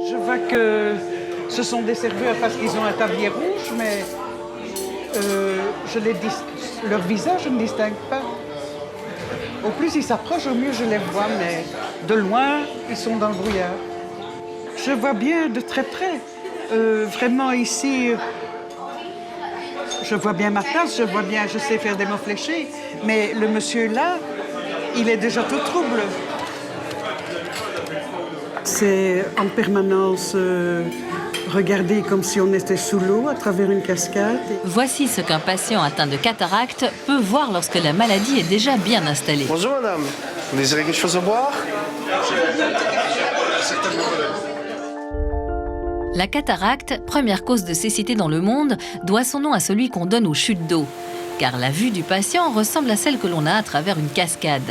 Je vois que ce sont des serveurs parce qu'ils ont un tablier rouge, mais leur visage, je ne distingue pas. Au plus ils s'approchent, au mieux je les vois, mais de loin, ils sont dans le brouillard. Je vois bien de très près. Vraiment ici, je vois bien ma place, je sais faire des mots fléchés, mais le monsieur là, il est déjà tout trouble. C'est en permanence regarder comme si on était sous l'eau à travers une cascade. Voici ce qu'un patient atteint de cataracte peut voir lorsque la maladie est déjà bien installée. Bonjour madame, vous désirez quelque chose à boire? La cataracte, première cause de cécité dans le monde, doit son nom à celui qu'on donne aux chutes d'eau, car la vue du patient ressemble à celle que l'on a à travers une cascade.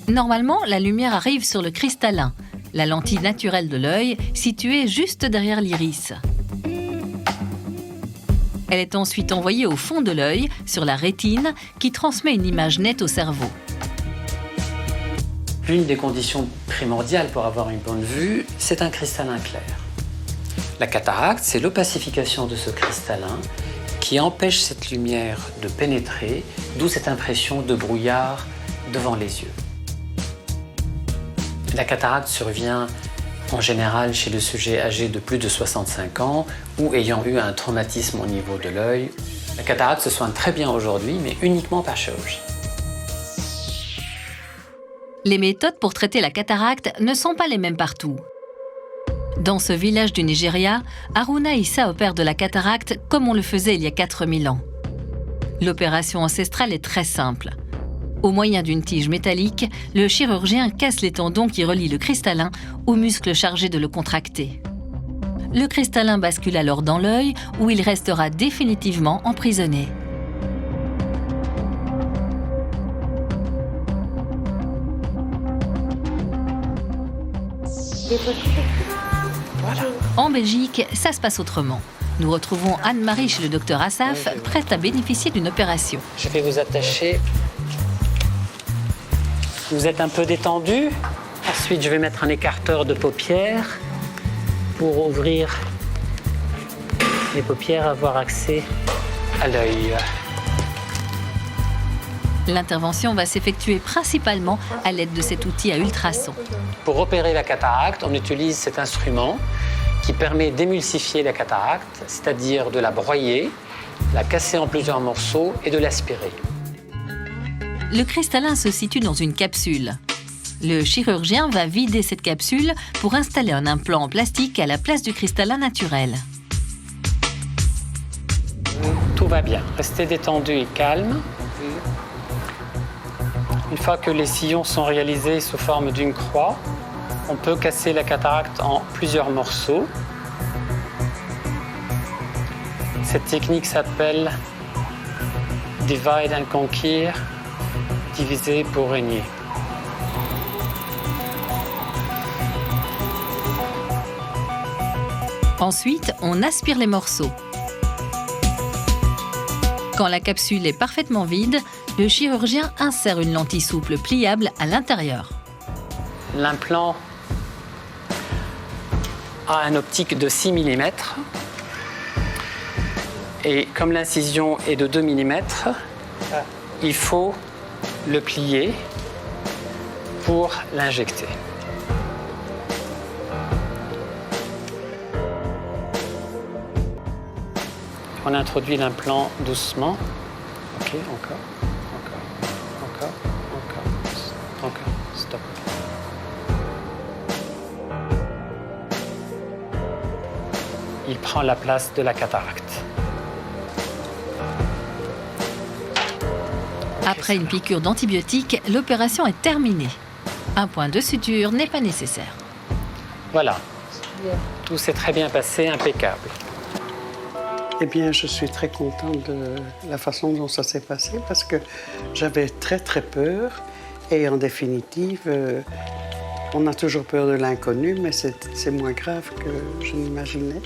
Normalement, la lumière arrive sur le cristallin, la lentille naturelle de l'œil, située juste derrière l'iris. Elle est ensuite envoyée au fond de l'œil, sur la rétine, qui transmet une image nette au cerveau. L'une des conditions primordiales pour avoir une bonne vue, c'est un cristallin clair. La cataracte, c'est l'opacification de ce cristallin qui empêche cette lumière de pénétrer, d'où cette impression de brouillard devant les yeux. La cataracte survient en général chez le sujet âgé de plus de 65 ans ou ayant eu un traumatisme au niveau de l'œil. La cataracte se soigne très bien aujourd'hui, mais uniquement par chirurgie. Les méthodes pour traiter la cataracte ne sont pas les mêmes partout. Dans ce village du Nigeria, Haruna Issa opère de la cataracte comme on le faisait il y a 4000 ans. L'opération ancestrale est très simple. Au moyen d'une tige métallique, le chirurgien casse les tendons qui relient le cristallin aux muscles chargés de le contracter. Le cristallin bascule alors dans l'œil où il restera définitivement emprisonné. En Belgique, ça se passe autrement. Nous retrouvons Anne-Marie chez le docteur Assaf, prête à bénéficier d'une opération. Je vais vous attacher. Vous êtes un peu détendu. Ensuite, je vais mettre un écarteur de paupières pour ouvrir les paupières, avoir accès à l'œil. L'intervention va s'effectuer principalement à l'aide de cet outil à ultrasons. Pour opérer la cataracte, on utilise cet instrument qui permet d'émulsifier la cataracte, c'est-à-dire de la broyer, la casser en plusieurs morceaux et de l'aspirer. Le cristallin se situe dans une capsule. Le chirurgien va vider cette capsule pour installer un implant en plastique à la place du cristallin naturel. Tout va bien. Restez détendu et calme. Une fois que les sillons sont réalisés sous forme d'une croix, on peut casser la cataracte en plusieurs morceaux. Cette technique s'appelle Divide and Conquer, diviser pour régner. Ensuite, on aspire les morceaux. Quand la capsule est parfaitement vide, le chirurgien insère une lentille souple pliable à l'intérieur. L'implant a un optique de 6 mm. Et comme l'incision est de 2 mm, il faut le plier pour l'injecter. On introduit l'implant doucement. Ok, encore, stop. Il prend la place de la cataracte. Après une piqûre d'antibiotiques, l'opération est terminée. Un point de suture n'est pas nécessaire. Voilà. Tout s'est très bien passé, impeccable. Eh bien, je suis très contente de la façon dont ça s'est passé parce que j'avais très, très peur. Et en définitive, on a toujours peur de l'inconnu, mais c'est moins grave que je n'imaginais.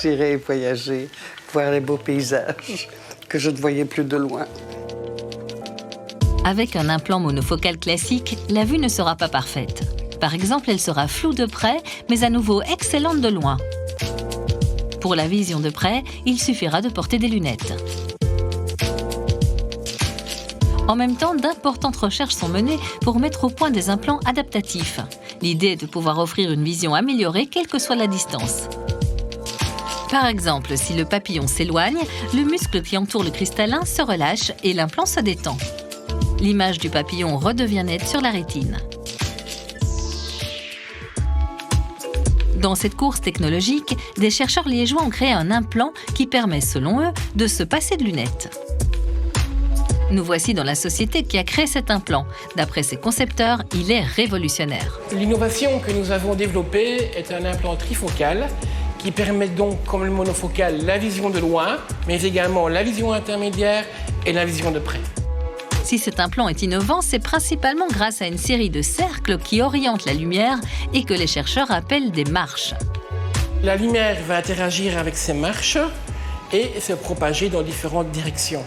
J'irai voyager, voir les beaux paysages que je ne voyais plus de loin. Avec un implant monofocal classique, la vue ne sera pas parfaite. Par exemple, elle sera floue de près, mais à nouveau excellente de loin. Pour la vision de près, il suffira de porter des lunettes. En même temps, d'importantes recherches sont menées pour mettre au point des implants adaptatifs. L'idée est de pouvoir offrir une vision améliorée, quelle que soit la distance. Par exemple, si le papillon s'éloigne, le muscle qui entoure le cristallin se relâche et l'implant se détend. L'image du papillon redevient nette sur la rétine. Dans cette course technologique, des chercheurs liégeois ont créé un implant qui permet, selon eux, de se passer de lunettes. Nous voici dans la société qui a créé cet implant. D'après ses concepteurs, il est révolutionnaire. L'innovation que nous avons développée est un implant trifocal qui permet donc, comme le monofocal, la vision de loin, mais également la vision intermédiaire et la vision de près. Si cet implant est innovant, c'est principalement grâce à une série de cercles qui orientent la lumière et que les chercheurs appellent des marches. La lumière va interagir avec ces marches et se propager dans différentes directions.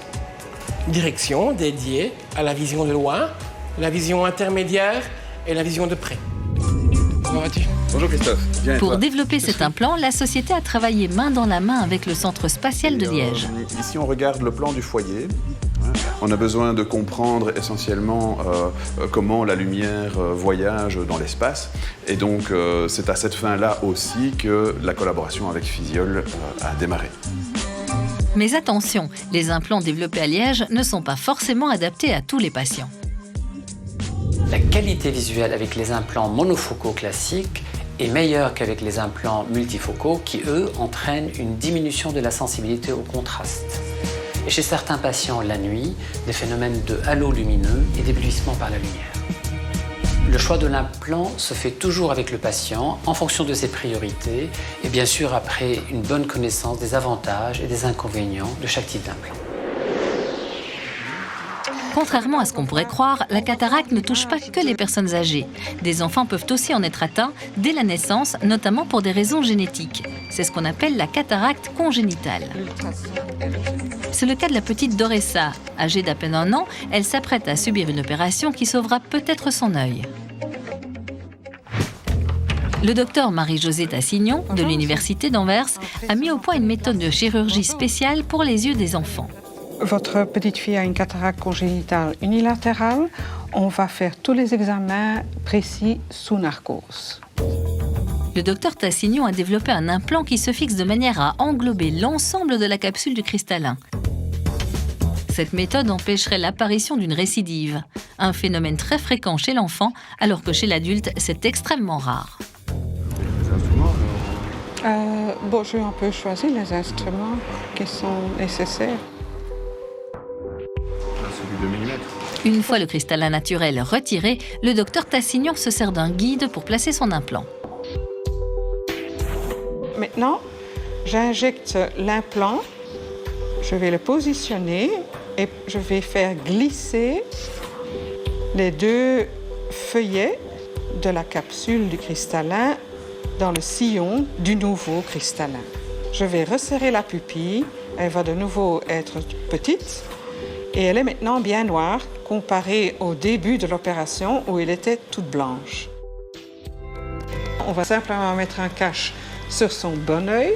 Directions dédiées à la vision de loin, la vision intermédiaire et la vision de près. Comment vas-tu ? Bonjour Christophe. Bien et Pour toi? développer cet implant, la société a travaillé main dans la main avec le Centre spatial de Liège. Ici, on regarde le plan du foyer. On a besoin de comprendre essentiellement comment la lumière voyage dans l'espace. Et donc, c'est à cette fin-là aussi que la collaboration avec Physiol a démarré. Mais attention, les implants développés à Liège ne sont pas forcément adaptés à tous les patients. La qualité visuelle avec les implants monofocaux classiques est meilleure qu'avec les implants multifocaux qui, eux, entraînent une diminution de la sensibilité au contraste. Et chez certains patients, la nuit, des phénomènes de halo lumineux et d'éblouissement par la lumière. Le choix de l'implant se fait toujours avec le patient, en fonction de ses priorités, et bien sûr après une bonne connaissance des avantages et des inconvénients de chaque type d'implant. Contrairement à ce qu'on pourrait croire, la cataracte ne touche pas que les personnes âgées. Des enfants peuvent aussi en être atteints dès la naissance, notamment pour des raisons génétiques. C'est ce qu'on appelle la cataracte congénitale. C'est le cas de la petite Doressa. Âgée d'à peine 1 an, elle s'apprête à subir une opération qui sauvera peut-être son œil. Le docteur Marie-Josée Tassignon, de l'Université d'Anvers, a mis au point une méthode de chirurgie spéciale pour les yeux des enfants. Votre petite fille a une cataracte congénitale unilatérale. On va faire tous les examens précis sous narcose. Le docteur Tassignon a développé un implant qui se fixe de manière à englober l'ensemble de la capsule du cristallin. Cette méthode empêcherait l'apparition d'une récidive, un phénomène très fréquent chez l'enfant, alors que chez l'adulte, c'est extrêmement rare. J'ai un peu choisi les instruments qui sont nécessaires. Une fois le cristallin naturel retiré, le docteur Tassignon se sert d'un guide pour placer son implant. Maintenant, j'injecte l'implant, je vais le positionner et je vais faire glisser les 2 feuillets de la capsule du cristallin dans le sillon du nouveau cristallin. Je vais resserrer la pupille, elle va de nouveau être petite et elle est maintenant bien noire comparée au début de l'opération où elle était toute blanche. On va simplement mettre un cache sur son bon œil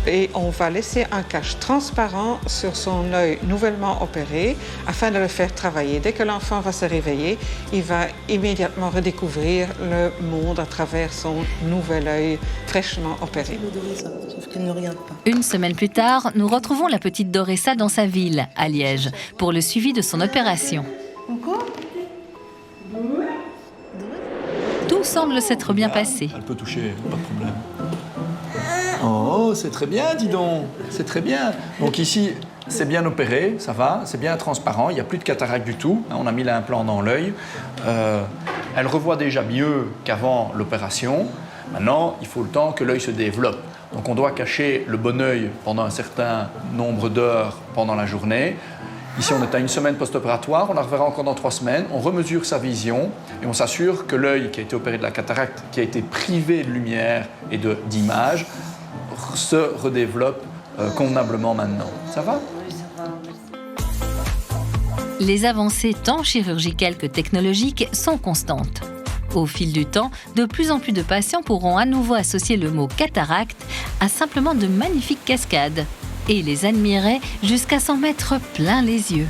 et on va laisser un cache transparent sur son œil nouvellement opéré afin de le faire travailler. Dès que l'enfant va se réveiller, il va immédiatement redécouvrir le monde à travers son nouvel œil fraîchement opéré. Une semaine plus tard, nous retrouvons la petite Doressa dans sa ville, à Liège, pour le suivi de son opération. Tout semble s'être bien passé. Elle peut toucher, pas de problème. Oh, c'est très bien, dis donc. C'est très bien. Donc ici, c'est bien opéré, ça va, c'est bien transparent, il n'y a plus de cataracte du tout. On a mis l'implant dans l'œil. Elle revoit déjà mieux qu'avant l'opération. Maintenant, il faut le temps que l'œil se développe. Donc on doit cacher le bon œil pendant un certain nombre d'heures pendant la journée. Ici, on est à 1 semaine post-opératoire, on la reverra encore dans 3 semaines, on remesure sa vision et on s'assure que l'œil qui a été opéré de la cataracte, qui a été privé de lumière et d'image, se redéveloppe convenablement maintenant. Ça va ? Les avancées tant chirurgicales que technologiques sont constantes. Au fil du temps, de plus en plus de patients pourront à nouveau associer le mot cataracte à simplement de magnifiques cascades et les admirer jusqu'à s'en mettre plein les yeux.